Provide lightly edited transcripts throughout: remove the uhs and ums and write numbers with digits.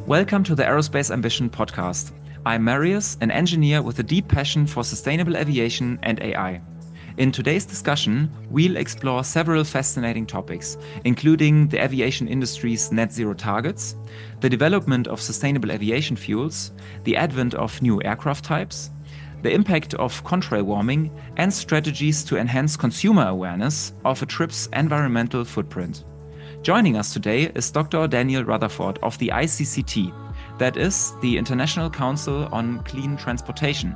Welcome to the Aerospace Ambition podcast. I'm Marius, an engineer with a deep passion for sustainable aviation and AI. In today's discussion, we'll explore several fascinating topics, including the aviation industry's net zero targets, the development of sustainable aviation fuels, the advent of new aircraft types, the impact of contrail warming, and strategies to enhance consumer awareness of a trip's environmental footprint. Joining us today is Dr. Daniel Rutherford of the ICCT, that is, the International Council on Clean Transportation.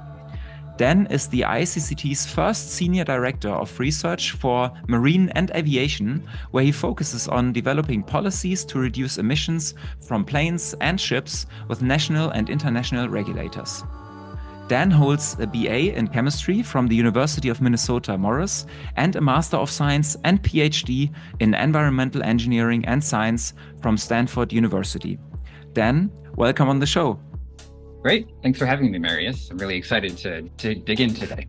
Dan is the ICCT's first Senior Director of Research for Marine and Aviation, where he focuses on developing policies to reduce emissions from planes and ships with national and international regulators. Dan holds a BA in chemistry from the University of Minnesota Morris and a Master of Science and PhD in environmental engineering and science from Stanford University. Dan, welcome on the show. Great. Thanks for having me, Marius. I'm really excited to dig in today.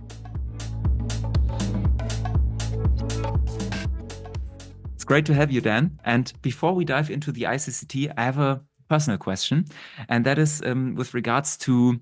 It's great to have you, Dan. And before we dive into the ICCT, I have a personal question, and that is with regards to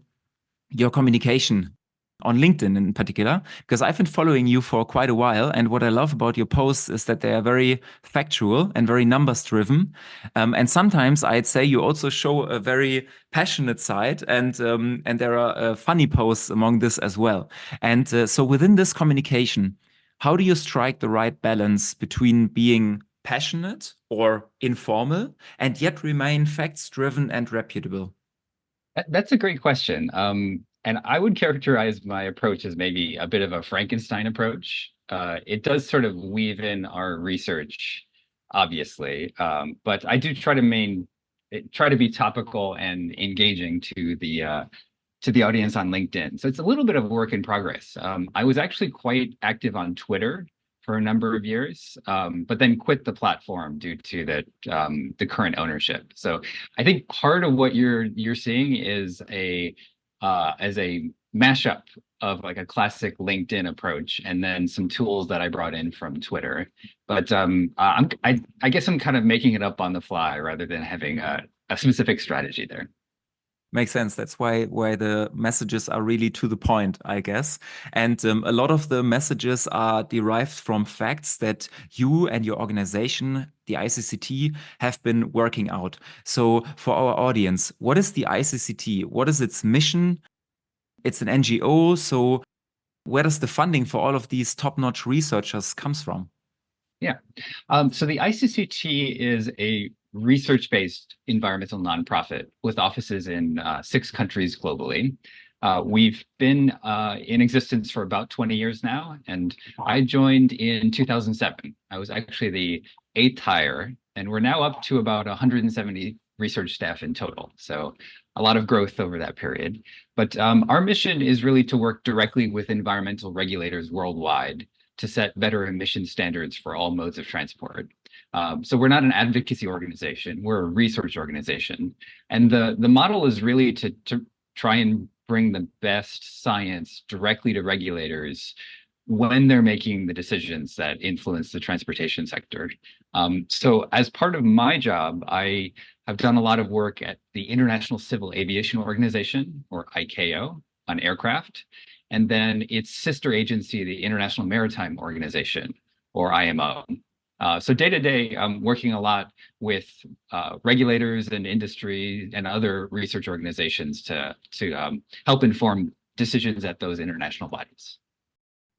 your communication on LinkedIn in particular, because I've been following you for quite a while. And what I love about your posts is that they are very factual and very numbers driven. And sometimes I'd say you also show a very passionate side, and there are funny posts among this as well. And so within this communication, how do you strike the right balance between being passionate or informal and yet remain facts driven and reputable? That's a great question. And I would characterize my approach as maybe a bit of a Frankenstein approach. It does sort of weave in our research, obviously, but I do try to be topical and engaging to the audience on LinkedIn. So it's a little bit of a work in progress. I was actually quite active on Twitter for a number of years, but then quit the platform due to the current ownership. So I think part of what you're seeing is as a mashup of like a classic LinkedIn approach, and then some tools that I brought in from Twitter. But I guess I'm kind of making it up on the fly rather than having a specific strategy there. Makes sense. That's why the messages are really to the point, I guess. And a lot of the messages are derived from facts that you and your organization, the ICCT, have been working out. So for our audience, what is the ICCT? What is its mission? It's an NGO. So where does the funding for all of these top-notch researchers comes from? Yeah. So the ICCT is a research-based environmental nonprofit with offices in 6 countries globally. We've been in existence for about 20 years now, and I joined in 2007. I was actually the 8th hire, and we're now up to about 170 research staff in total. So a lot of growth over that period. But our mission is really to work directly with environmental regulators worldwide to set better emission standards for all modes of transport. So we're not an advocacy organization, we're a research organization. And the model is really to try and bring the best science directly to regulators when they're making the decisions that influence the transportation sector. So as part of my job, I have done a lot of work at the International Civil Aviation Organization, or ICAO, on aircraft, and then its sister agency, the International Maritime Organization, or IMO. So day to day, I'm working a lot with regulators and industry and other research organizations to help inform decisions at those international bodies.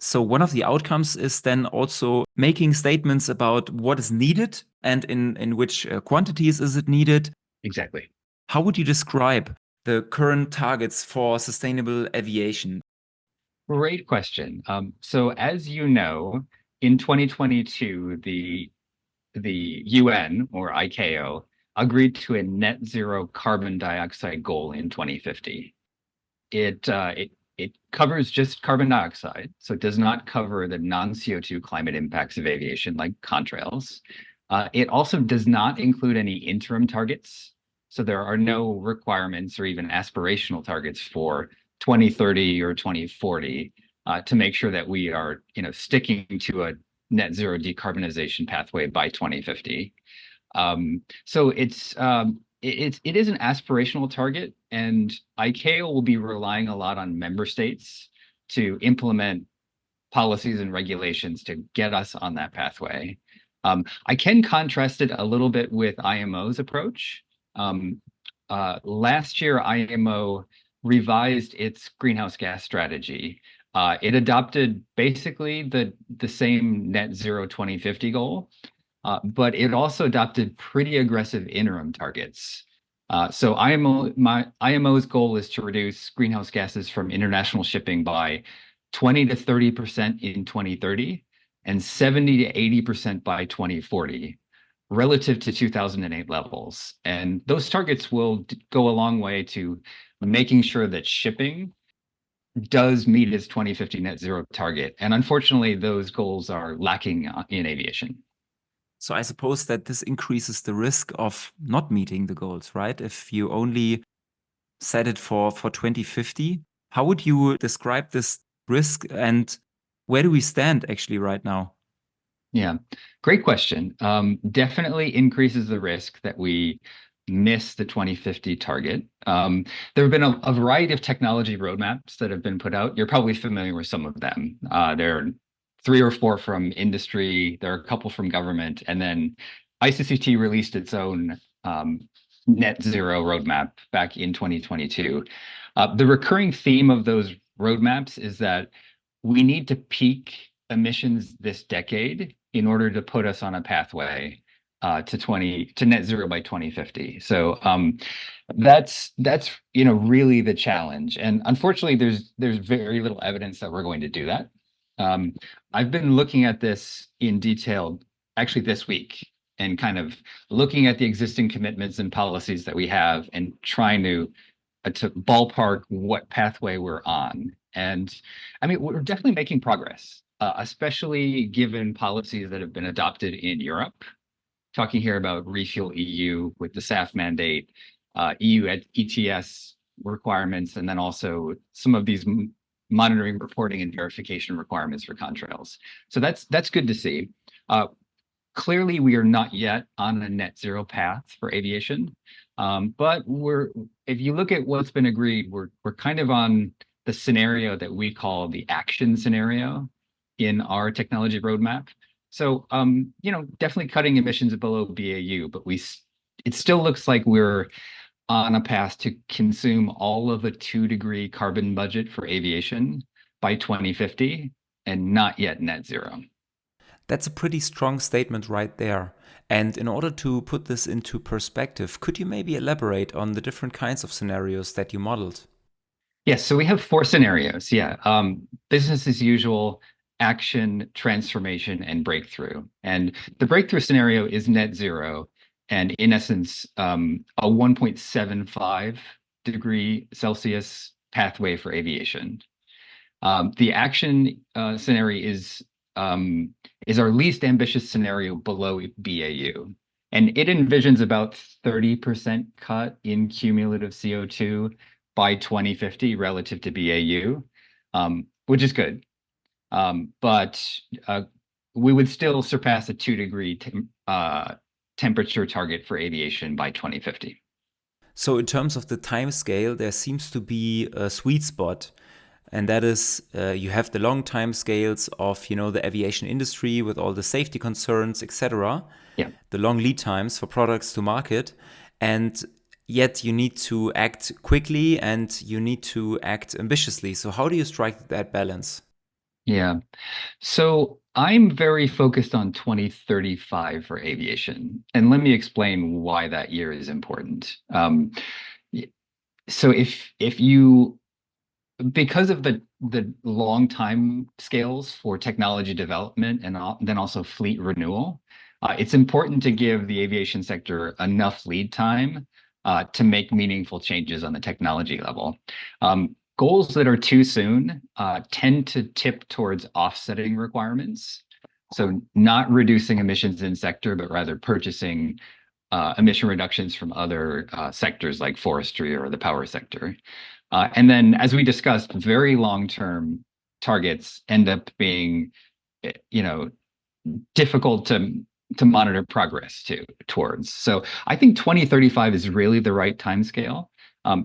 So one of the outcomes is then also making statements about what is needed and in which quantities is it needed. Exactly. How would you describe the current targets for sustainable aviation? Great question. So as you know, in 2022, the UN, or ICAO, agreed to a net zero carbon dioxide goal in 2050. It covers just carbon dioxide, so it does not cover the non-CO2 climate impacts of aviation like contrails. It also does not include any interim targets, so there are no requirements or even aspirational targets for 2030 or 2040 to make sure that we are, sticking to a net zero decarbonization pathway by 2050. So it's it is an aspirational target, and ICAO will be relying a lot on member states to implement policies and regulations to get us on that pathway. I can contrast it a little bit with IMO's approach. Last year, IMO revised its greenhouse gas strategy. It adopted basically the same net zero 2050 goal, but it also adopted pretty aggressive interim targets. So IMO's goal is to reduce greenhouse gases from international shipping by 20 to 30% in 2030 and 70 to 80% by 2040 relative to 2008 levels. And those targets will go a long way to making sure that shipping does meet its 2050 net zero target. And unfortunately, those goals are lacking in aviation. So I suppose that this increases the risk of not meeting the goals, right? If you only set it for 2050, how would you describe this risk, and where do we stand actually right now? Yeah, great question. Definitely increases the risk that we miss the 2050 target. There have been a variety of technology roadmaps that have been put out. You're probably familiar with some of them. There are 3 or 4 from industry, there are a couple from government, and then ICCT released its own net zero roadmap back in 2022. The recurring theme of those roadmaps is that we need to peak emissions this decade in order to put us on a pathway to net zero by 2050. So that's really the challenge. And unfortunately, there's very little evidence that we're going to do that. I've been looking at this in detail actually this week and kind of looking at the existing commitments and policies that we have and trying to ballpark what pathway we're on. And I mean, we're definitely making progress, especially given policies that have been adopted in Europe. Talking here about Refuel EU with the SAF mandate, EU ETS requirements, and then also some of these monitoring, reporting, and verification requirements for contrails. So that's good to see. Clearly, we are not yet on a net zero path for aviation, but if you look at what's been agreed, we're kind of on the scenario that we call the action scenario in our technology roadmap. So, definitely cutting emissions below BAU, but it still looks like we're on a path to consume all of a 2-degree carbon budget for aviation by 2050 and not yet net zero. That's a pretty strong statement right there. And in order to put this into perspective, could you maybe elaborate on the different kinds of scenarios that you modeled? Yes, so we have 4 scenarios. Yeah. Business as usual, action, transformation, and breakthrough. And the breakthrough scenario is net zero, and in essence, a 1.75 degree Celsius pathway for aviation. The action scenario is our least ambitious scenario below BAU. And it envisions about 30% cut in cumulative CO2 by 2050 relative to BAU, which is good. But we would still surpass a 2-degree temperature target for aviation by 2050. So in terms of the time scale, there seems to be a sweet spot. And that is, you have the long time scales of, the aviation industry with all the safety concerns, etc. Yeah. The long lead times for products to market. And yet you need to act quickly and you need to act ambitiously. So how do you strike that balance? Yeah. So I'm very focused on 2035 for aviation. And let me explain why that year is important. So because of the long time scales for technology development and then also fleet renewal, it's important to give the aviation sector enough lead time to make meaningful changes on the technology level. Goals that are too soon tend to tip towards offsetting requirements. So not reducing emissions in sector, but rather purchasing emission reductions from other sectors like forestry or the power sector. And then, as we discussed, very long-term targets end up being, difficult to to monitor progress towards. So I think 2035 is really the right timescale.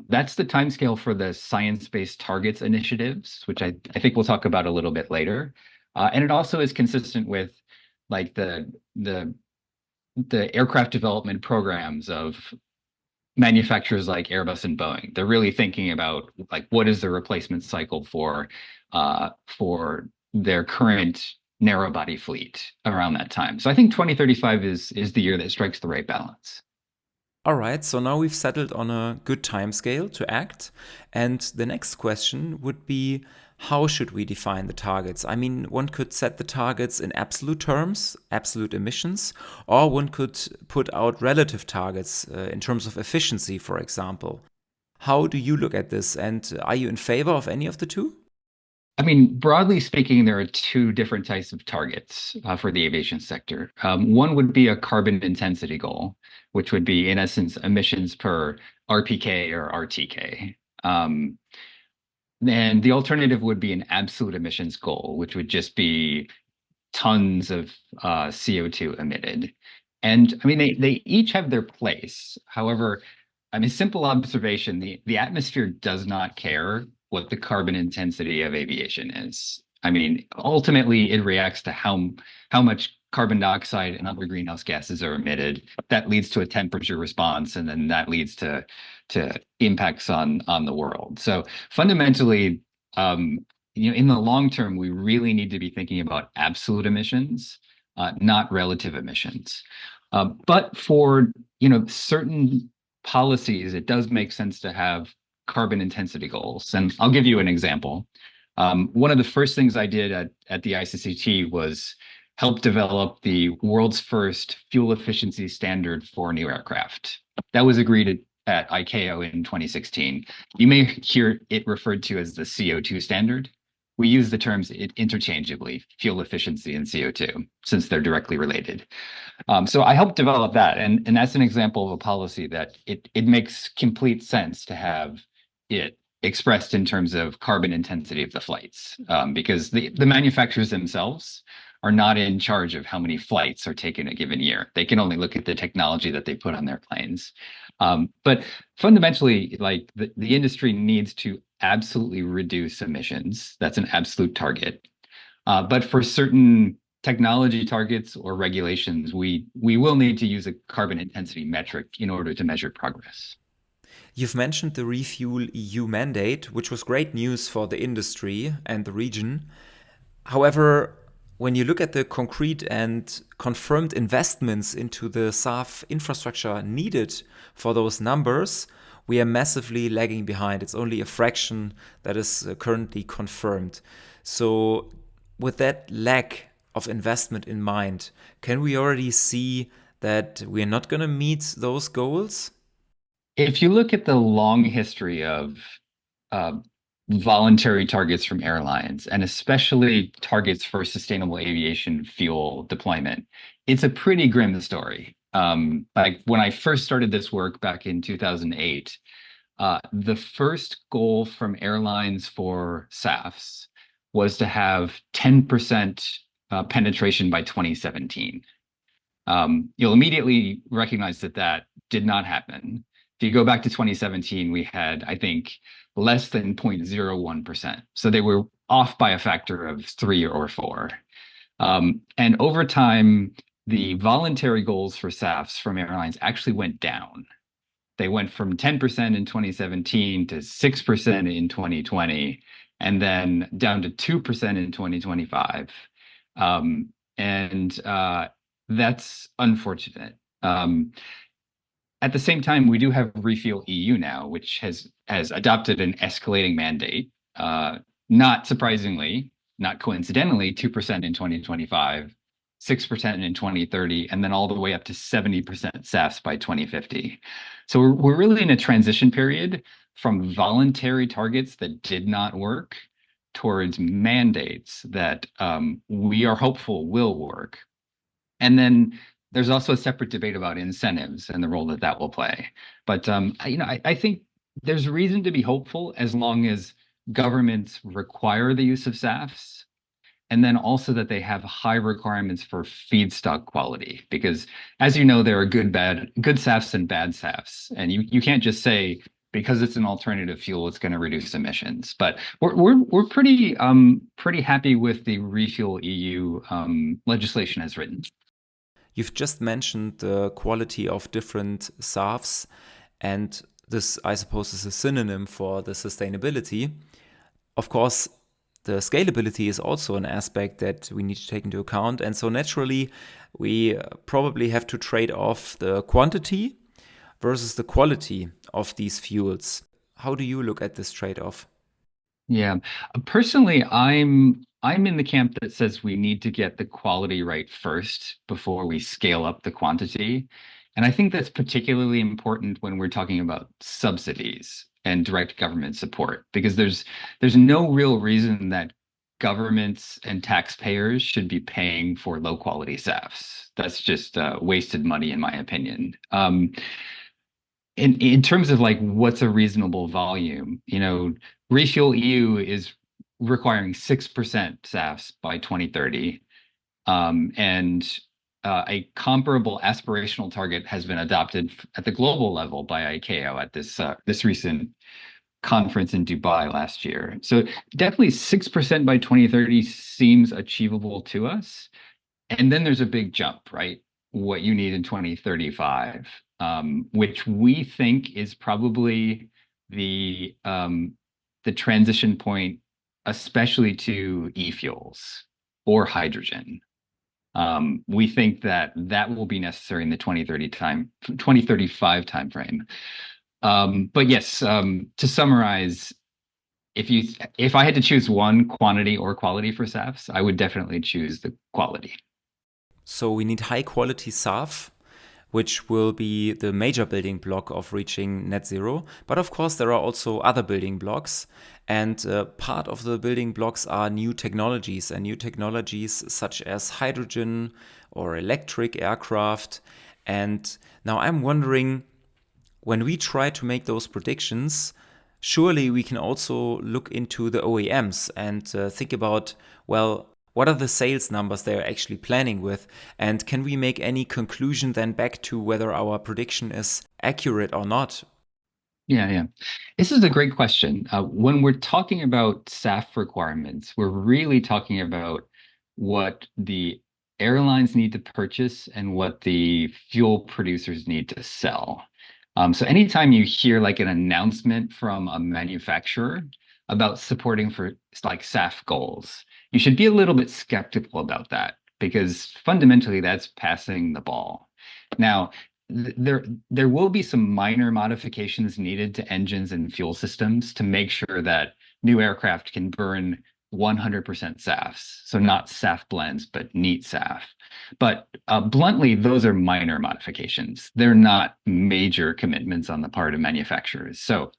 That's the timescale for the science-based targets initiatives, which I think we'll talk about a little bit later. And it also is consistent with like the aircraft development programs of manufacturers like Airbus and Boeing. They're really thinking about like what is the replacement cycle for their current narrow body fleet around that time. So I think 2035 is the year that strikes the right balance. All right, so now we've settled on a good time scale to act. And the next question would be, how should we define the targets? I mean, one could set the targets in absolute terms, absolute emissions, or one could put out relative targets in terms of efficiency, for example. How do you look at this? And are you in favor of any of the two? I mean, broadly speaking, there are two different types of targets for the aviation sector. One would be a carbon intensity goal, which would be, in essence, emissions per RPK or RTK. And the alternative would be an absolute emissions goal, which would just be tons of CO2 emitted. And I mean, they each have their place. However, I mean, simple observation, the atmosphere does not care what the carbon intensity of aviation is. I mean, ultimately, it reacts to how much carbon dioxide and other greenhouse gases are emitted. That leads to a temperature response, and then that leads to impacts on the world. So fundamentally, in the long term, we really need to be thinking about absolute emissions, not relative emissions. But for certain policies, it does make sense to have carbon intensity goals. And I'll give you an example. One of the first things I did at the ICCT was help develop the world's first fuel efficiency standard for new aircraft. That was agreed at ICAO in 2016. You may hear it referred to as the CO2 standard. We use the terms interchangeably, fuel efficiency and CO2, since they're directly related. So I helped develop that, and that's an example of a policy that it makes complete sense to have it expressed in terms of carbon intensity of the flights, because the manufacturers themselves are not in charge of how many flights are taken a given year. They can only look at the technology that they put on their planes. But fundamentally, like the industry needs to absolutely reduce emissions. That's an absolute target. But for certain technology targets or regulations, we will need to use a carbon intensity metric in order to measure progress. You've mentioned the Refuel EU mandate, which was great news for the industry and the region. However, when you look at the concrete and confirmed investments into the SAF infrastructure needed for those numbers, we are massively lagging behind. It's only a fraction that is currently confirmed. So, with that lack of investment in mind, can we already see that we are not going to meet those goals? If you look at the long history of uh, voluntary targets from airlines, and especially targets for sustainable aviation fuel deployment, it's a pretty grim story. Like when I first started this work back in 2008, the first goal from airlines for SAFs was to have 10% penetration by 2017. You'll immediately recognize that that did not happen. If you go back to 2017, we had, I think, less than 0.01%. So they were off by a factor of 3 or 4. And over time, the voluntary goals for SAFs from airlines actually went down. They went from 10% in 2017 to 6% in 2020, and then down to 2% in 2025. And that's unfortunate. At the same time, we do have Refuel EU now, which has adopted an escalating mandate. Not surprisingly, not coincidentally, 2% in 2025, 6% in 2030, and then all the way up to 70% SAFs by 2050. So we're really in a transition period from voluntary targets that did not work towards mandates that we are hopeful will work. And then there's also a separate debate about incentives and the role that that will play. But I think there's reason to be hopeful as long as governments require the use of SAFs and then also that they have high requirements for feedstock quality, because as you know, there are good SAFs and bad SAFs, and you can't just say because it's an alternative fuel, it's going to reduce emissions. But we're pretty happy with the Refuel EU legislation as written. You've just mentioned the quality of different SAFs, and this, I suppose, is a synonym for the sustainability. Of course, the scalability is also an aspect that we need to take into account. And so naturally, we probably have to trade off the quantity versus the quality of these fuels. How do you look at this trade-off? Yeah. Personally, I'm in the camp that says we need to get the quality right first before we scale up the quantity. And I think that's particularly important when we're talking about subsidies and direct government support, because there's no real reason that governments and taxpayers should be paying for low quality SAFs. That's just wasted money, in my opinion. In terms of like what's a reasonable volume, Refuel EU is requiring 6% SAFs by 2030. And a comparable aspirational target has been adopted at the global level by ICAO at this recent conference in Dubai last year. So definitely 6% by 2030 seems achievable to us. And then there's a big jump, right? What you need in 2035, which we think is probably the transition point, especially to e-fuels or hydrogen. We think that that will be necessary in the 2035 timeframe. But yes, to summarize, if I had to choose one, quantity or quality for SAFs, I would definitely choose the quality. So we need high quality SAF, which will be the major building block of reaching net zero. But of course, there are also other building blocks. And part of the building blocks are new technologies, and new technologies such as hydrogen or electric aircraft. And now I'm wondering, when we try to make those predictions, surely we can also look into the OEMs and think about, well, what are the sales numbers they're actually planning with? And can we make any conclusion then back to whether our prediction is accurate or not? Yeah. This is a great question. When we're talking about SAF requirements, we're really talking about what the airlines need to purchase and what the fuel producers need to sell. So anytime you hear like an announcement from a manufacturer about supporting for like SAF goals, you should be a little bit skeptical about that, because fundamentally that's passing the ball. Now, there will be some minor modifications needed to engines and fuel systems to make sure that new aircraft can burn 100% SAFs. So not SAF blends, but neat SAF. But bluntly, those are minor modifications. They're not major commitments on the part of manufacturers. So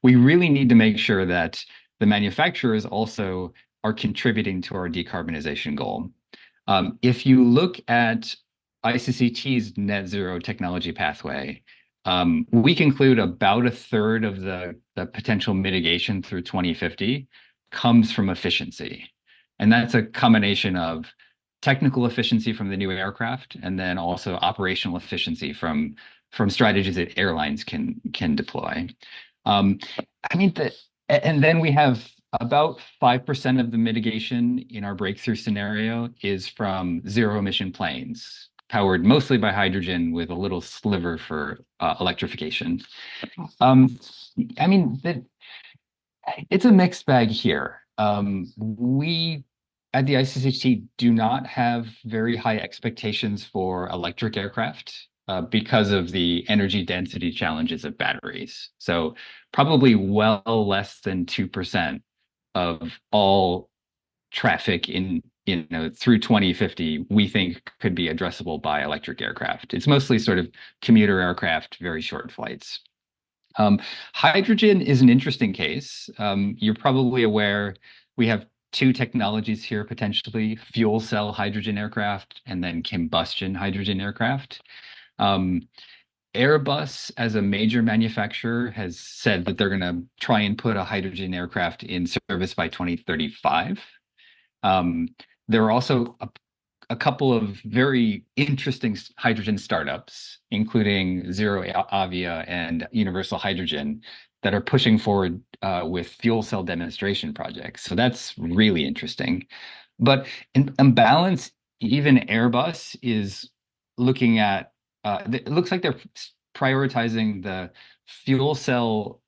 we really need to make sure that the manufacturers also are contributing to our decarbonization goal. If you look at ICCT's net zero technology pathway, we conclude about a third of the potential mitigation through 2050 comes from efficiency. And that's a combination of technical efficiency from the new aircraft and then also operational efficiency from strategies that airlines can deploy. And then we have about 5% of the mitigation in our breakthrough scenario is from zero emission planes, powered mostly by hydrogen with a little sliver for electrification. It's a mixed bag here. We at the ICCT do not have very high expectations for electric aircraft because of the energy density challenges of batteries. So probably well less than 2% of all traffic through 2050, we think could be addressable by electric aircraft. It's mostly sort of commuter aircraft, very short flights. Hydrogen is an interesting case. You're probably aware we have two technologies here potentially: fuel cell hydrogen aircraft and then combustion hydrogen aircraft. Airbus, as a major manufacturer, has said that they're going to try and put a hydrogen aircraft in service by 2035. There are also a couple of very interesting hydrogen startups, including Zero Avia and Universal Hydrogen, that are pushing forward with fuel cell demonstration projects. So that's really interesting. But in balance, even Airbus is looking at, it looks like they're prioritizing the fuel cell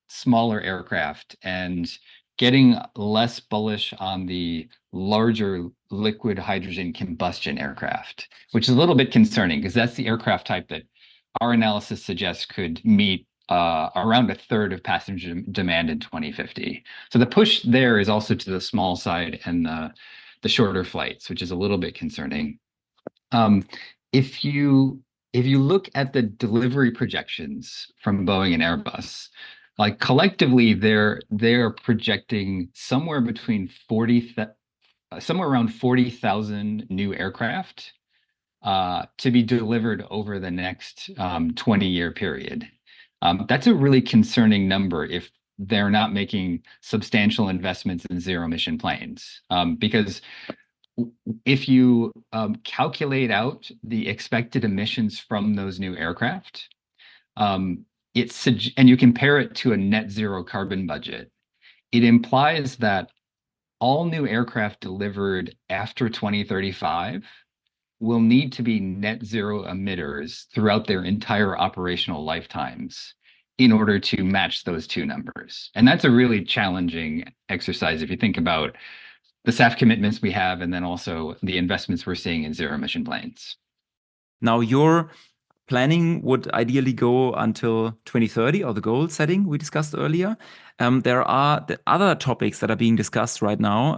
smaller aircraft and getting less bullish on the larger liquid hydrogen combustion aircraft, which is a little bit concerning because that's the aircraft type that our analysis suggests could meet around a third of passenger demand in 2050. So the push there is also to the small side and the shorter flights, which is a little bit concerning. Um, if you if you look at the delivery projections from Boeing and Airbus, like collectively, they're projecting somewhere around 40,000 new aircraft to be delivered over the next 20-year period. That's a really concerning number if they're not making substantial investments in zero emission planes, because if you calculate out the expected emissions from those new aircraft, and you compare it to a net zero carbon budget, it implies that all new aircraft delivered after 2035 will need to be net zero emitters throughout their entire operational lifetimes in order to match those two numbers. And that's a really challenging exercise if you think about the SAF commitments we have and then also the investments we're seeing in zero emission planes. Now, your planning would ideally go until 2030, or the goal setting we discussed earlier. There are the other topics that are being discussed right now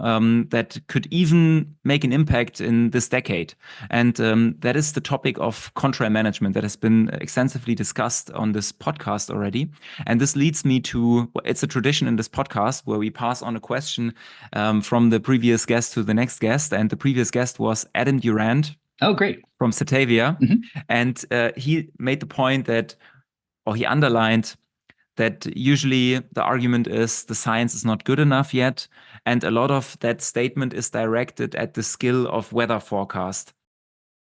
that could even make an impact in this decade. And that is the topic of contrail management that has been extensively discussed on this podcast already. And this leads me to, it's a tradition in this podcast where we pass on a question from the previous guest to the next guest. And the previous guest was Adam Durant. Oh, great. From Satavia. Mhm. And he made the point that, or he underlined that usually the argument is the science is not good enough yet. And a lot of that statement is directed at the skill of weather forecast.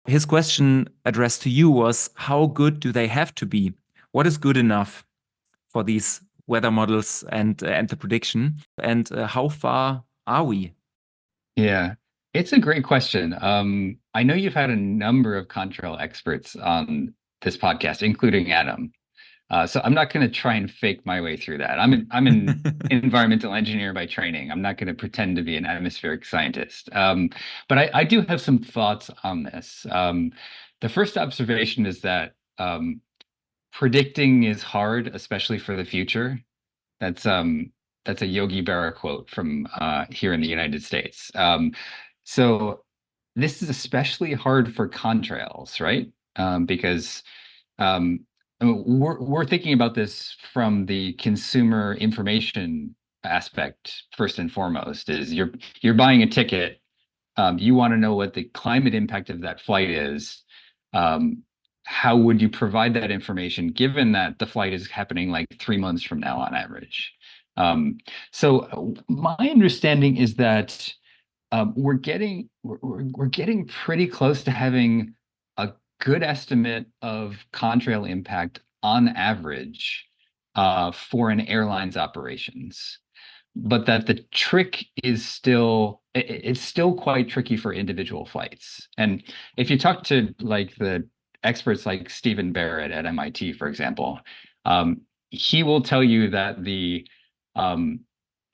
His question addressed to you was, how good do they have to be? What is good enough for these weather models and the prediction? And how far are we? Yeah, it's a great question. I know you've had a number of contrail experts on this podcast, including Adam. So I'm not going to try and fake my way through that. I'm an environmental engineer by training. I'm not going to pretend to be an atmospheric scientist. But I do have some thoughts on this. The first observation is that predicting is hard, especially for the future. That's that's a Yogi Berra quote from here in the United States. So this is especially hard for contrails, right? Because we're thinking about this from the consumer information aspect first and foremost. Is you're buying a ticket, you want to know what the climate impact of that flight is. How would you provide that information given that the flight is happening like 3 months from now on average? So my understanding is that we're getting pretty close to having a good estimate of contrail impact on average for an airline's operations, but that the trick is it's still quite tricky for individual flights. And if you talk to like the experts like Stephen Barrett at MIT, for example, he will tell you that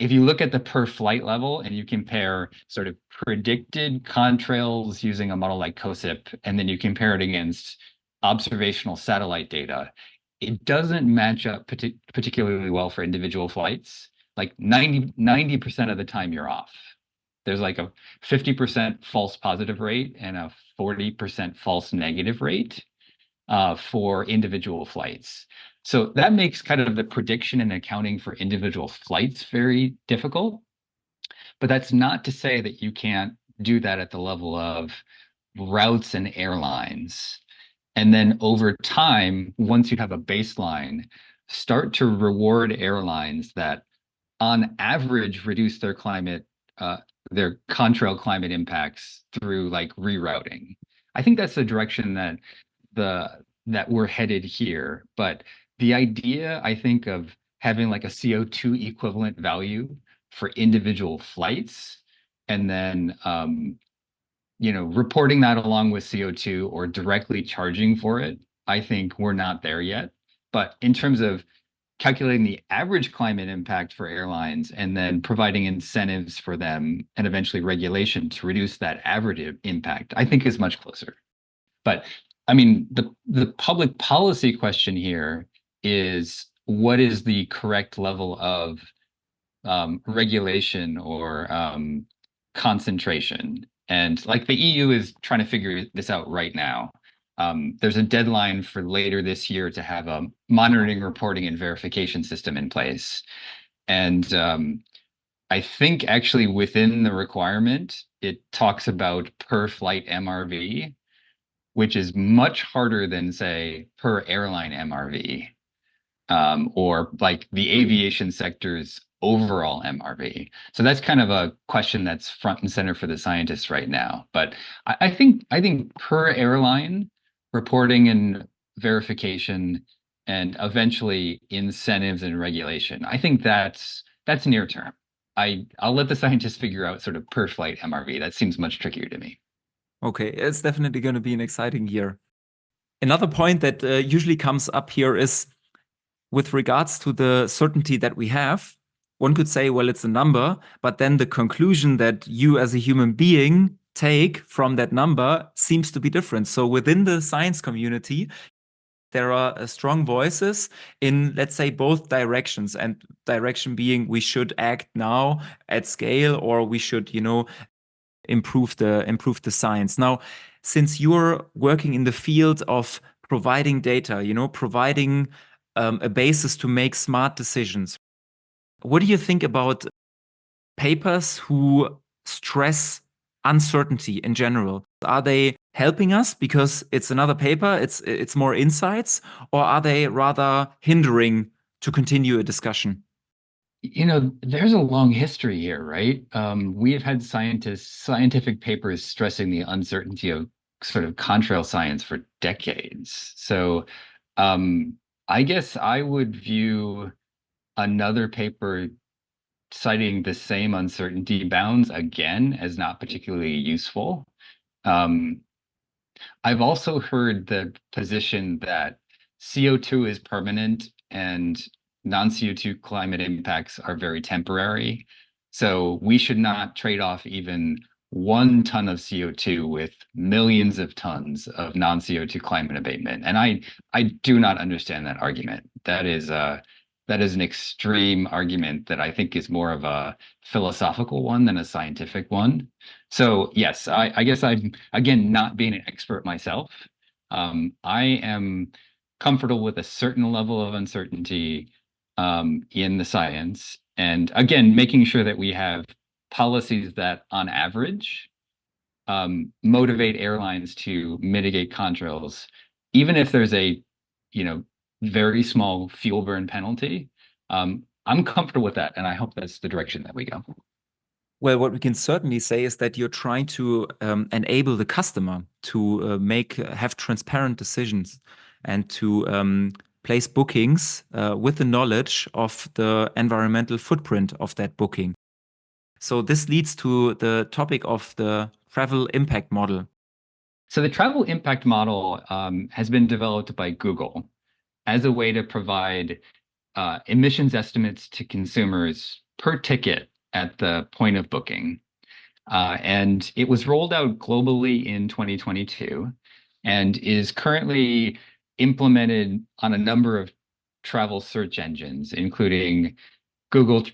if you look at the per flight level and you compare sort of predicted contrails using a model like COSIP, and then you compare it against observational satellite data, it doesn't match up particularly well for individual flights. Like 90% of the time you're off. There's like a 50% false positive rate and a 40% false negative rate for individual flights. So that makes kind of the prediction and accounting for individual flights very difficult. But that's not to say that you can't do that at the level of routes and airlines. And then over time, once you have a baseline, start to reward airlines that on average reduce their contrail climate impacts through like rerouting. I think that's the direction that we're headed here. But the idea, I think, of having like a CO2 equivalent value for individual flights and then reporting that along with CO2 or directly charging for it, I think we're not there yet. But in terms of calculating the average climate impact for airlines and then providing incentives for them and eventually regulation to reduce that average impact, I think is much closer. But I mean, the public policy question here is what is the correct level of regulation or concentration? And like the EU is trying to figure this out right now. There's a deadline for later this year to have a monitoring, reporting, and verification system in place. And I think actually within the requirement, it talks about per flight MRV, which is much harder than, say, per airline MRV, or like the aviation sector's overall MRV. So that's kind of a question that's front and center for the scientists right now. But I think per airline reporting and verification and eventually incentives and regulation, I think that's near term. I'll let the scientists figure out sort of per flight MRV. That seems much trickier to me. Okay, it's definitely going to be an exciting year. Another point that usually comes up here is with regards to the certainty that we have. One could say, well, it's a number, but then the conclusion that you as a human being take from that number seems to be different. So within the science community, there are strong voices in, let's say, both directions, and direction being we should act now at scale, or we should, improve the science. Now, since you're working in the field of providing data, providing a basis to make smart decisions, what do you think about papers who stress uncertainty in general? Are they helping us because it's another paper, it's more insights, or are they rather hindering to continue a discussion? There's a long history here, right? We have had scientific papers stressing the uncertainty of sort of contrail science for decades. So I guess I would view another paper citing the same uncertainty bounds again as not particularly useful. Um, I've also heard the position that CO2 is permanent and non-CO2 climate impacts are very temporary. So we should not trade off even 1 ton of CO2 with millions of tons of non-CO2 climate abatement. And I do not understand that argument. That is an extreme argument that I think is more of a philosophical one than a scientific one. So yes, I guess I'm, again, not being an expert myself. I am comfortable with a certain level of uncertainty in the science. And again, making sure that we have policies that on average motivate airlines to mitigate contrails, even if there's a, very small fuel burn penalty. I'm comfortable with that, and I hope that's the direction that we go. Well, what we can certainly say is that you're trying to enable the customer to have transparent decisions and to place bookings with the knowledge of the environmental footprint of that booking. So this leads to the topic of the travel impact model. So the travel impact model has been developed by Google as a way to provide emissions estimates to consumers per ticket at the point of booking. And it was rolled out globally in 2022 and is currently implemented on a number of travel search engines, including Google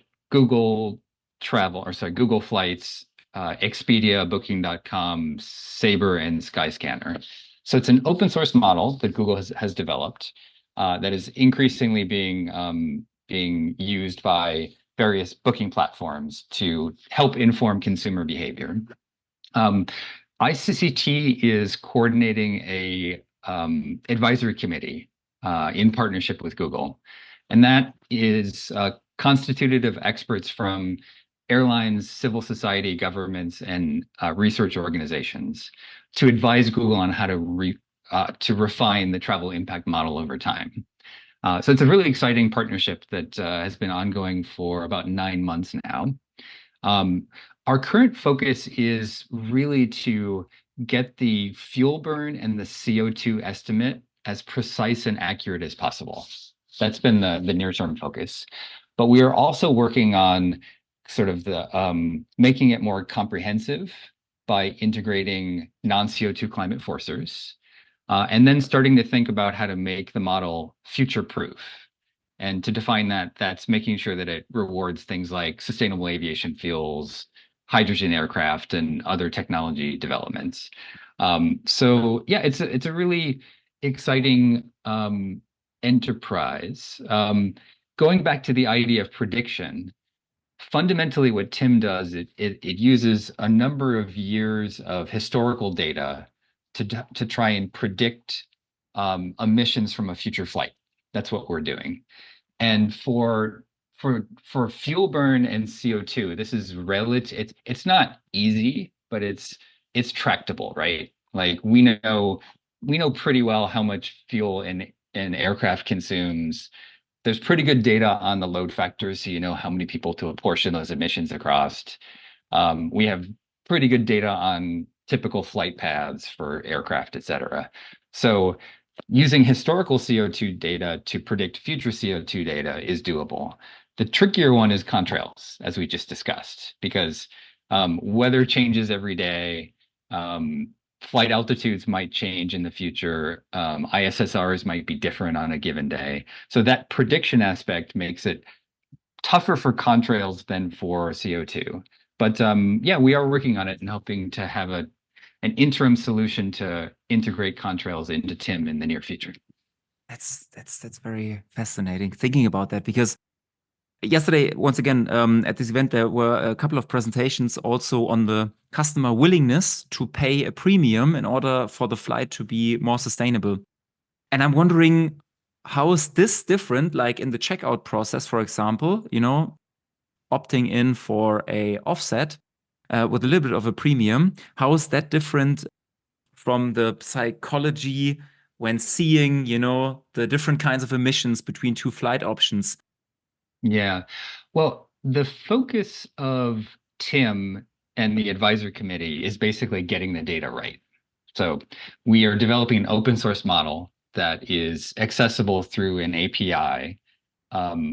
Travel, or sorry, Google Flights, Expedia, Booking.com, Sabre, and Skyscanner. So it's an open source model that Google has developed that is increasingly being used by various booking platforms to help inform consumer behavior. ICCT is coordinating a advisory committee in partnership with Google, and that is constituted of experts from airlines, civil society, governments, and research organizations to advise Google on how to refine the travel impact model over time. So it's a really exciting partnership that has been ongoing for about 9 months now. Um, our current focus is really to get the fuel burn and the CO2 estimate as precise and accurate as possible. That's been the near-term focus. But we are also working on sort of the making it more comprehensive by integrating non-CO2 climate forcers, and then starting to think about how to make the model future-proof. And to define that, that's making sure that it rewards things like sustainable aviation fuels, hydrogen aircraft, and other technology developments. So yeah, it's a really exciting enterprise. Going back to the idea of prediction, fundamentally what TIM does, it uses a number of years of historical data to try and predict emissions from a future flight. That's what we're doing. And for fuel burn and CO2, this is relative. It's not easy, but it's tractable, right? Like we know pretty well how much fuel an aircraft consumes. There's pretty good data on the load factors, so you know how many people to apportion those emissions across. We have pretty good data on typical flight paths for aircraft, et cetera. So using historical CO2 data to predict future CO2 data is doable. The trickier one is contrails, as we just discussed, because weather changes every day. Flight altitudes might change in the future. ISSRs might be different on a given day. So that prediction aspect makes it tougher for contrails than for CO2. But yeah, we are working on it and hoping to have an interim solution to integrate contrails into TIM in the near future. That's very fascinating thinking about that, because yesterday, once again, at this event, there were a couple of presentations also on the customer willingness to pay a premium in order for the flight to be more sustainable. And I'm wondering, how is this different, like in the checkout process, for example, opting in for a offset with a little bit of a premium? How is that different from the psychology when seeing, the different kinds of emissions between two flight options? Yeah. Well, the focus of Tim and the advisory committee is basically getting the data right. So we are developing an open source model that is accessible through an API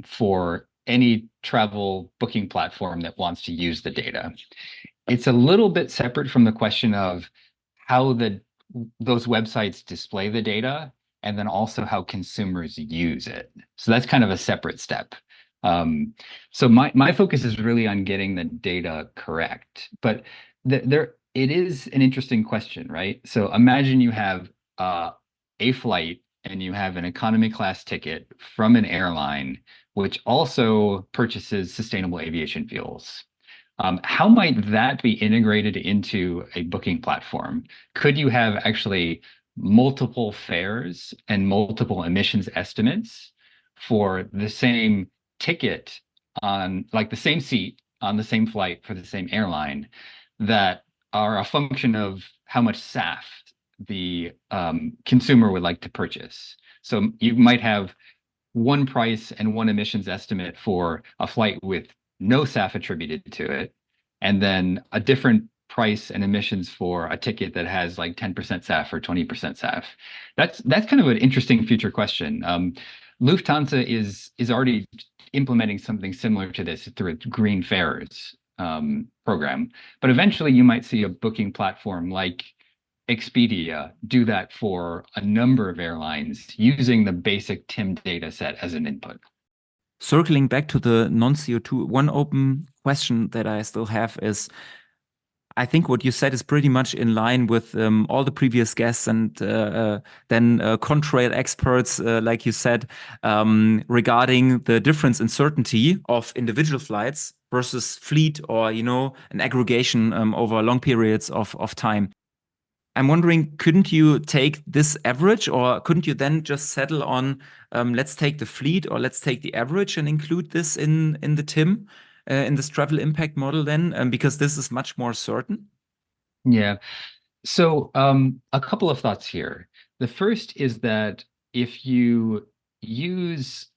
for any travel booking platform that wants to use the data. It's a little bit separate from the question of how those websites display the data, and then also how consumers use it. So that's kind of a separate step. So my focus is really on getting the data correct. But it is an interesting question, right? So imagine you have a flight and you have an economy class ticket from an airline, which also purchases sustainable aviation fuels. How might that be integrated into a booking platform? Could you have actually multiple fares and multiple emissions estimates for the same ticket on, like, the same seat on the same flight for the same airline, that are a function of how much SAF the consumer would like to purchase? So you might have one price and one emissions estimate for a flight with no SAF attributed to it, and then a different price and emissions for a ticket that has like 10% SAF or 20% SAF. That's kind of an interesting future question. Lufthansa is already implementing something similar to this through its Green Fares program, but eventually you might see a booking platform like Expedia do that for a number of airlines using the basic TIM data set as an input. Circling back to the non-CO2, one open question that I still have is, I think what you said is pretty much in line with all the previous guests, and then contrail experts, like you said, regarding the difference in certainty of individual flights versus fleet, or an aggregation over long periods of time. I'm wondering, couldn't you take this average, or couldn't you then just settle on let's take the fleet, or let's take the average and include this in the TIM? in this travel impact model then, because this is much more certain? Yeah. So, a couple of thoughts here. The first is that if you use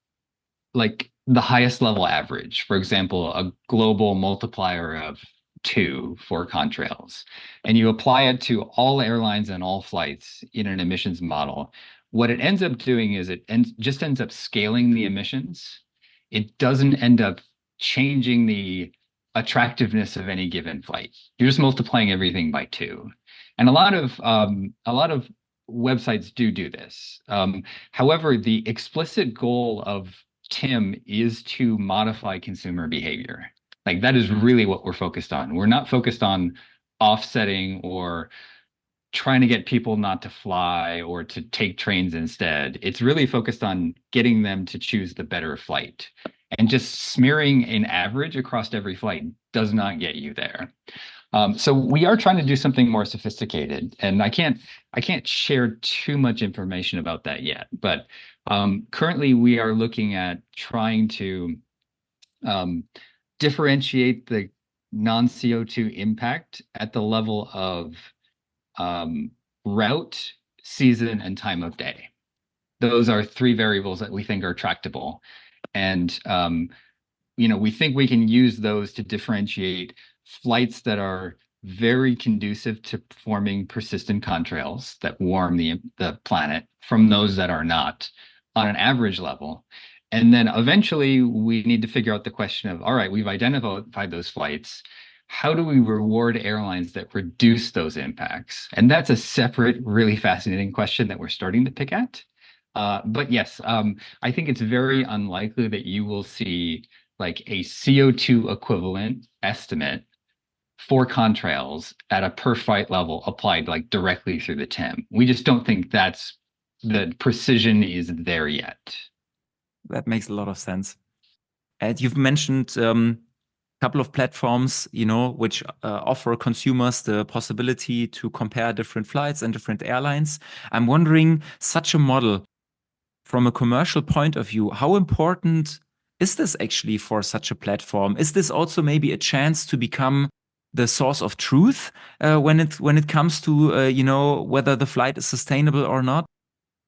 like the highest level average, for example, a global multiplier of 2 for contrails, and you apply it to all airlines and all flights in an emissions model, what it ends up doing is just ends up scaling the emissions. It doesn't end up changing the attractiveness of any given flight. You're just multiplying everything by 2. And a lot of websites do this. However, the explicit goal of TIM is to modify consumer behavior. Like that is really what we're focused on. We're not focused on offsetting or trying to get people not to fly or to take trains instead. It's really focused on getting them to choose the better flight. And just smearing an average across every flight does not get you there. So we are trying to do something more sophisticated, and I can't share too much information about that yet. But currently, we are looking at trying to um, differentiate the non-CO2 impact at the level of route, season, and time of day. Those are 3 variables that we think are tractable, and we think we can use those to differentiate flights that are very conducive to forming persistent contrails that warm the planet from those that are not on an average level. And then eventually we need to figure out the question of, all right, we've identified those flights. How do we reward airlines that reduce those impacts? And that's a separate, really fascinating question that we're starting to pick at. But yes, I think it's very unlikely that you will see like a CO2 equivalent estimate for contrails at a per flight level applied like directly through the TIM. We just don't think the precision is there yet. That makes a lot of sense. And you've mentioned a couple of platforms, which offer consumers the possibility to compare different flights and different airlines. I'm wondering, such a model, from a commercial point of view, how important is this actually for such a platform? Is this also maybe a chance to become the source of truth when it comes to whether the flight is sustainable or not?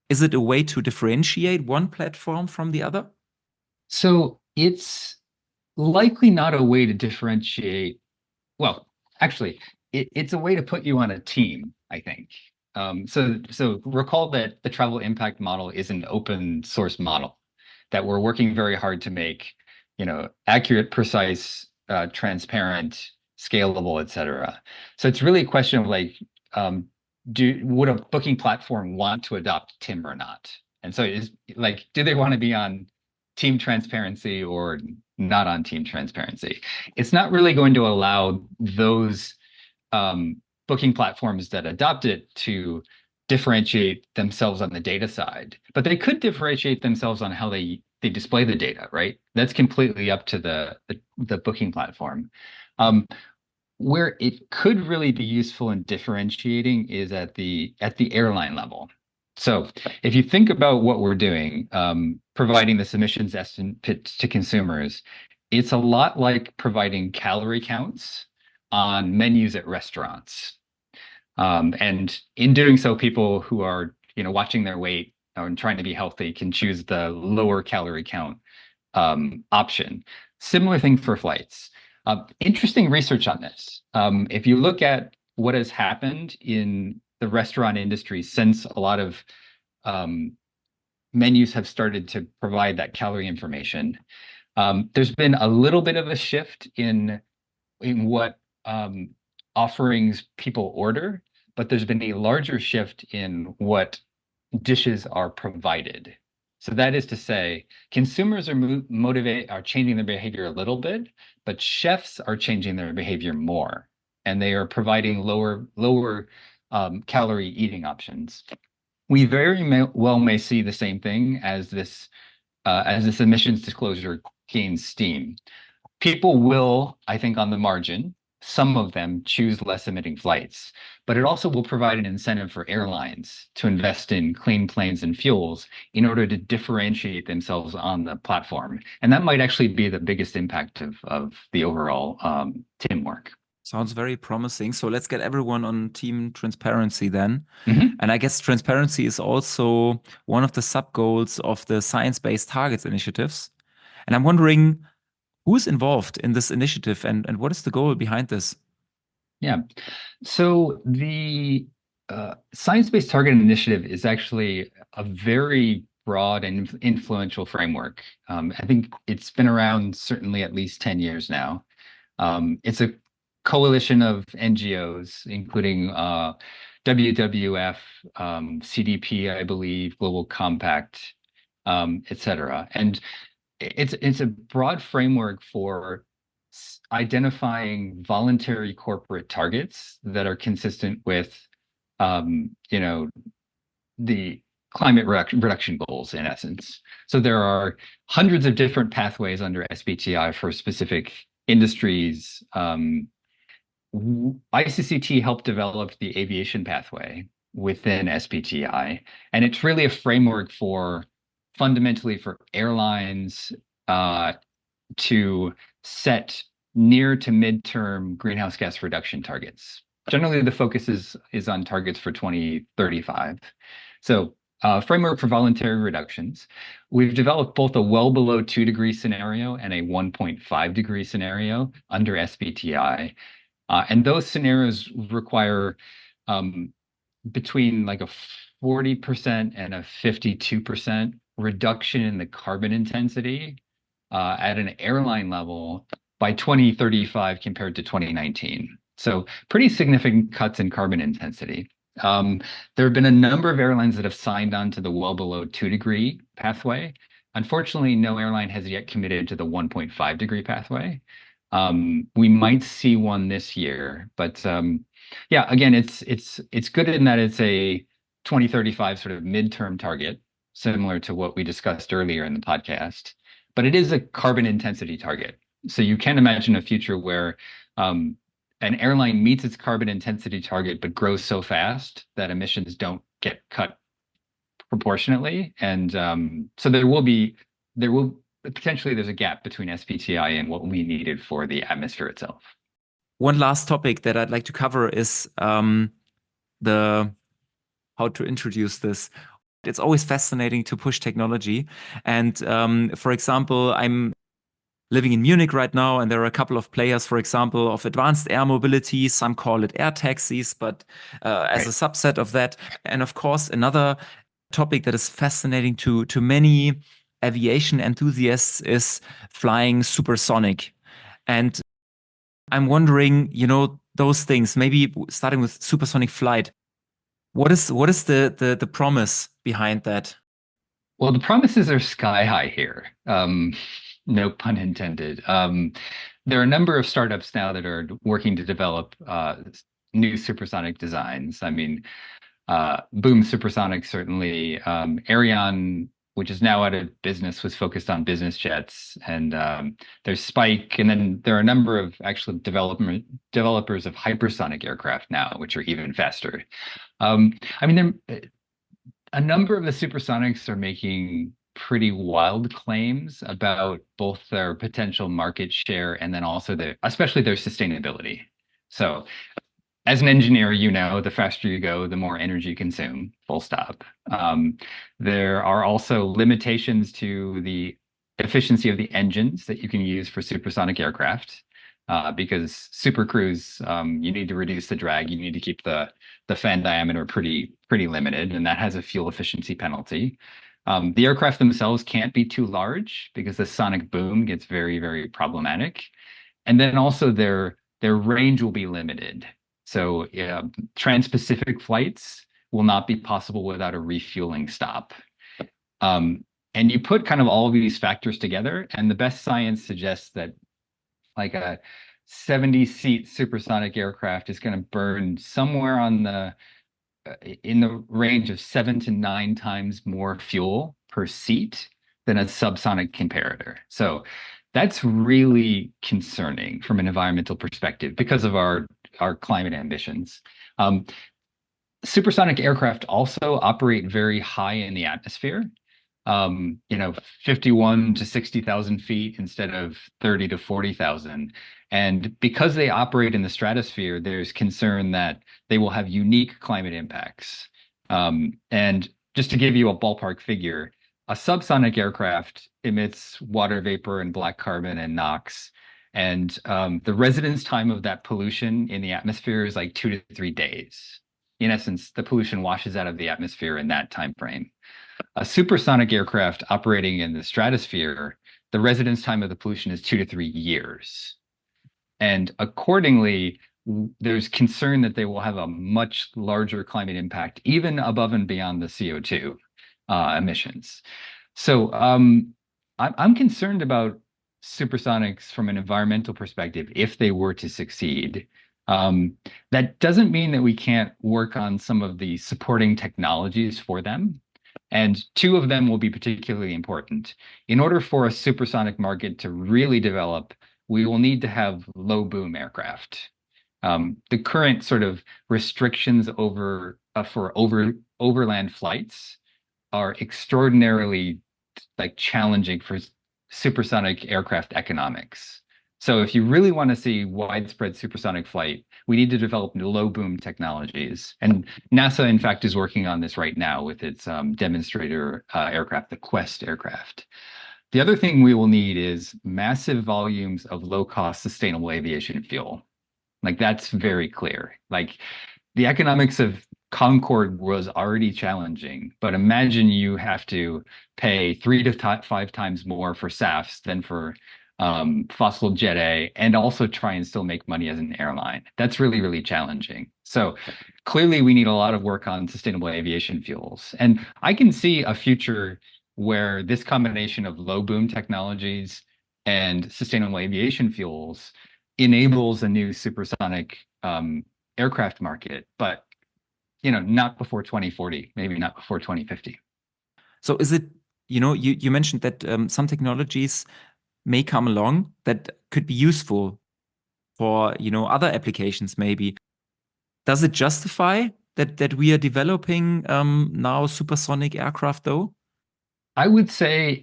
Is it a way to differentiate one platform from the other? So it's likely not a way to differentiate. Well, actually, it's a way to put you on a team, I think. So recall that the travel impact model is an open source model that we're working very hard to make, accurate, precise, transparent, scalable, et cetera. So it's really a question of like, would a booking platform want to adopt TIM or not? And so it's like, do they want to be on team transparency or not on team transparency? It's not really going to allow those booking platforms that adopt it to differentiate themselves on the data side, but they could differentiate themselves on how they display the data, right? That's completely up to the booking platform. Where it could really be useful in differentiating is at the airline level. So if you think about what we're doing, providing this emissions estimate to consumers, it's a lot like providing calorie counts on menus at restaurants. And in doing so, people who are watching their weight and trying to be healthy can choose the lower calorie count option. Similar thing for flights. Interesting research on this. If you look at what has happened in the restaurant industry since a lot of menus have started to provide that calorie information, there's been a little bit of a shift in what offerings people order, but there's been a larger shift in what dishes are provided. So that is to say, consumers are changing their behavior a little bit, but chefs are changing their behavior more, and they are providing lower calorie eating options. We well may see the same thing as this emissions disclosure gains steam. People will, I think, on the margin, some of them choose less emitting flights, but it also will provide an incentive for airlines to invest in clean planes and fuels in order to differentiate themselves on the platform. And that might actually be the biggest impact of the overall TIM work. Sounds very promising. So let's get everyone on team transparency then. Mm-hmm. And I guess transparency is also one of the sub goals of the Science-Based Targets initiatives. And I'm wondering who's involved in this initiative and what is the goal behind this? Yeah. So the Science-Based Target Initiative is actually a very broad and influential framework. I think it's been around certainly at least 10 years now. It's a coalition of NGOs, including WWF, CDP, I believe, Global Compact, et cetera. And it's a broad framework for identifying voluntary corporate targets that are consistent with, you know, the climate reduction goals in essence. So there are hundreds of different pathways under SBTI for specific industries. ICCT helped develop the aviation pathway within SBTI, and it's really a framework for fundamentally for airlines to set near to midterm greenhouse gas reduction targets. Generally, the focus is on targets for 2035. So framework for voluntary reductions. We've developed both a well below 2-degree scenario and a 1.5-degree scenario under SBTI. And those scenarios require between like a 40% and a 52% reduction in the carbon intensity at an airline level by 2035 compared to 2019. So pretty significant cuts in carbon intensity. There have been a number of airlines that have signed on to the well below 2-degree pathway. Unfortunately, no airline has yet committed to the 1.5-degree pathway. We might see one this year, but yeah, again, it's good in that it's a 2035 sort of midterm target, similar to what we discussed earlier in the podcast, but it is a carbon intensity target. So you can imagine a future where an airline meets its carbon intensity target, but grows so fast that emissions don't get cut proportionately. And so there will potentially there's a gap between SBTI and what we needed for the atmosphere itself. One last topic that I'd like to cover is the how to introduce this. It's always fascinating to push technology. And for example, I'm living in Munich right now, and there are a couple of players, for example, of advanced air mobility. Some call it air taxis, but as a subset of that. And of course, another topic that is fascinating to many aviation enthusiasts is flying supersonic. And I'm wondering, those things, maybe starting with supersonic flight. What is the promise behind that? Well, the promises are sky high here. No pun intended. There are a number of startups now that are working to develop new supersonic designs. I mean, Boom Supersonic certainly. Aerion, which is now out of business, was focused on business jets, and there's Spike, and then there are a number of actual developers of hypersonic aircraft now, which are even faster. I mean, a number of the supersonics are making pretty wild claims about both their potential market share and then also especially their sustainability. So as an engineer, the faster you go, the more energy you consume, full stop. There are also limitations to the efficiency of the engines that you can use for supersonic aircraft. Because super cruise, you need to reduce the drag. You need to keep the fan diameter pretty limited, and that has a fuel efficiency penalty. The aircraft themselves can't be too large because the sonic boom gets very, very problematic. And then also their range will be limited. So trans-Pacific flights will not be possible without a refueling stop. And you put kind of all of these factors together, and the best science suggests that like a 70-seat supersonic aircraft is going to burn somewhere in the range of 7 to 9 times more fuel per seat than a subsonic comparator. So That's really concerning from an environmental perspective because of our climate ambitions. Um, Supersonic aircraft also operate very high in the atmosphere, 51 to 60,000 feet instead of 30 to 40,000. And because they operate in the stratosphere, there's concern that they will have unique climate impacts. And just to give you a ballpark figure, a subsonic aircraft emits water vapor and black carbon and NOx. And the residence time of that pollution in the atmosphere is like 2 to 3 days. In essence, the pollution washes out of the atmosphere in that time frame. A supersonic aircraft operating in the stratosphere, the residence time of the pollution is 2 to 3 years. And accordingly, there's concern that they will have a much larger climate impact, even above and beyond the CO2 emissions. So I'm concerned about supersonics from an environmental perspective if they were to succeed. That doesn't mean that we can't work on some of the supporting technologies for them. And two of them will be particularly important. In order for a supersonic market to really develop, we will need to have low boom aircraft. The current sort of restrictions for overland flights are extraordinarily challenging for supersonic aircraft economics. So if you really want to see widespread supersonic flight, we need to develop low boom technologies. And NASA, in fact, is working on this right now with its demonstrator aircraft, the Quest aircraft. The other thing we will need is massive volumes of low-cost sustainable aviation fuel. That's very clear. The economics of Concorde was already challenging, but imagine you have to pay 3 to 5 times more for SAFs than for fossil jet A, and also try and still make money as an airline. That's really, really challenging. So clearly we need a lot of work on sustainable aviation fuels. And I can see a future where this combination of low boom technologies and sustainable aviation fuels enables a new supersonic aircraft market, but not before 2040, maybe not before 2050. So is it, you mentioned that some technologies may come along that could be useful for, other applications maybe. Does it justify that we are developing now supersonic aircraft though? I would say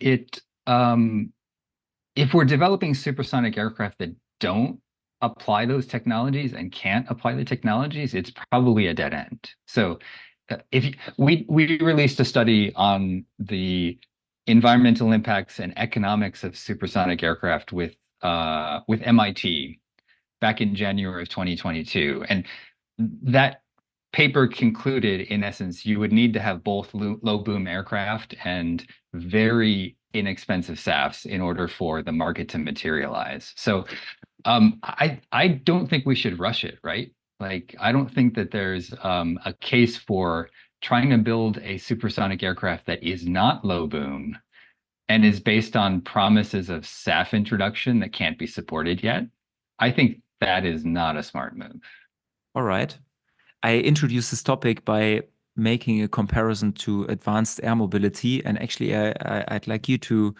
if we're developing supersonic aircraft that don't apply those technologies and can't apply the technologies, it's probably a dead end. So if we released a study on the environmental impacts and economics of supersonic aircraft with MIT back in January of 2022, and that paper concluded, in essence, you would need to have both low boom aircraft and very inexpensive SAFs in order for the market to materialize. So I don't think we should rush it, right? I don't think that there's a case for trying to build a supersonic aircraft that is not low boom and is based on promises of SAF introduction that can't be supported yet. I think that is not a smart move. All right. I introduced this topic by making a comparison to advanced air mobility, and actually, I'd like you to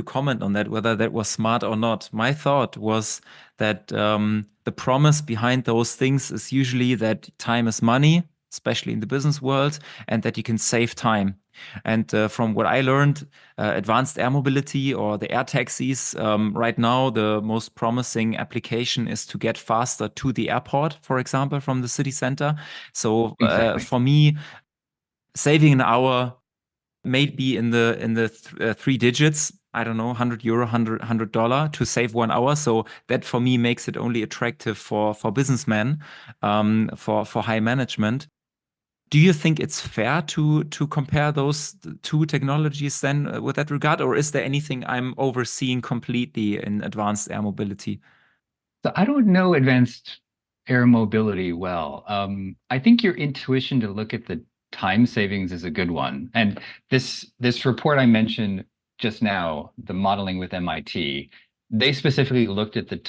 comment on that, whether that was smart or not. My thought was that the promise behind those things is usually that time is money, especially in the business world, and that you can save time. And from what I learned, advanced air mobility or the air taxis, right now, the most promising application is to get faster to the airport, for example, from the city center. So Exactly. for me, saving an hour may be in the three digits. I don't know, €100, $100 to save 1 hour. So that for me makes it only attractive for businessmen, for high management. Do you think it's fair to compare those two technologies then with that regard, or is there anything I'm overseeing completely in advanced air mobility? So I don't know advanced air mobility well. I think your intuition to look at the time savings is a good one. And this report I mentioned just now, the modeling with MIT, they specifically looked at the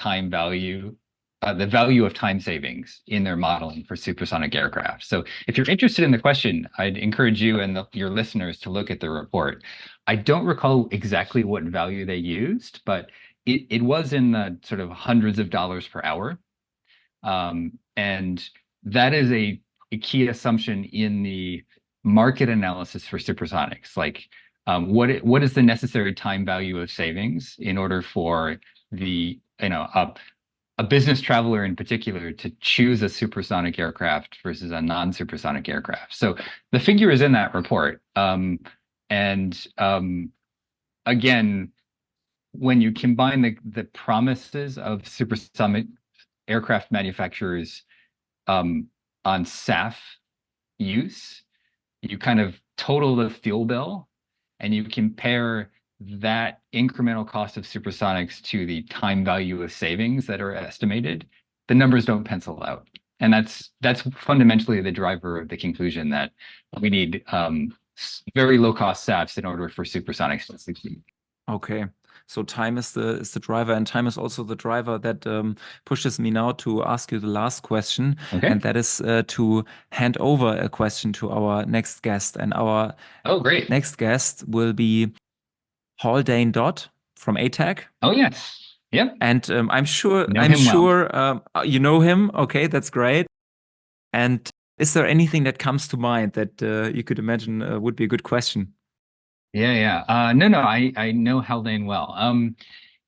value of time savings in their modeling for supersonic aircraft. So if you're interested in the question, I'd encourage you and your listeners to look at the report. I don't recall exactly what value they used, but it was in the sort of hundreds of dollars per hour. And that is a key assumption in the market analysis for supersonics. Like, what is the necessary time value of savings in order for a business traveler in particular to choose a supersonic aircraft versus a non-supersonic aircraft? So the figure is in that report. Again, when you combine the promises of supersonic aircraft manufacturers on SAF use, you kind of total the fuel bill and you compare that incremental cost of supersonics to the time value of savings that are estimated, the numbers don't pencil out. And that's fundamentally the driver of the conclusion that we need very low cost SAFs in order for supersonics to succeed. Okay. So time is the driver, and time is also the driver that pushes me now to ask you the last question. Okay. And that is to hand over a question to our next guest. And our great. next guest will be Haldane Dodd from ATAC. Oh, yes. Yep. And I'm sure well. You know him. Okay, that's great. And is there anything that comes to mind that you could imagine would be a good question? Yeah. No, I know Haldane well.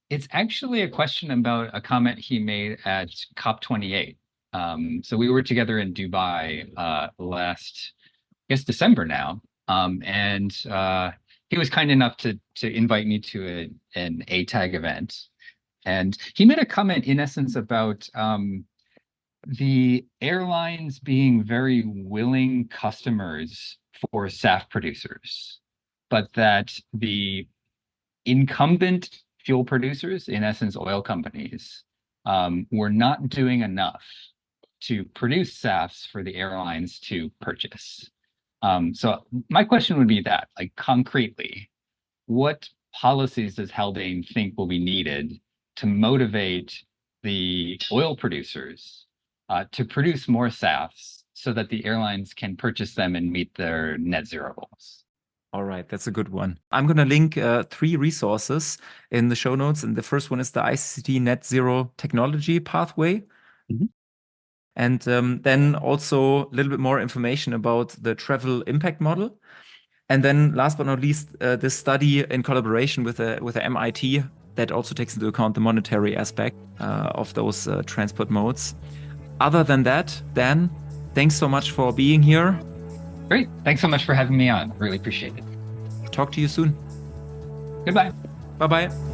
It's actually a question about a comment he made at COP28. So we were together in Dubai last, I guess, December now. And he was kind enough to invite me to an ATAG event. And he made a comment in essence about the airlines being very willing customers for SAF producers, but that the incumbent fuel producers, in essence, oil companies, were not doing enough to produce SAFs for the airlines to purchase. So my question would be that, like, concretely, what policies does Haldane think will be needed to motivate the oil producers to produce more SAFs so that the airlines can purchase them and meet their net zero goals? All right, that's a good one. I'm going to link 3 resources in the show notes. And the first one is the ICCT Net Zero Technology Pathway. Mm-hmm. And then also a little bit more information about the travel impact model. And then last but not least, this study in collaboration with the MIT that also takes into account the monetary aspect of those transport modes. Other than that, Dan, thanks so much for being here. Great. Thanks so much for having me on. Really appreciate it. Talk to you soon. Goodbye. Bye-bye.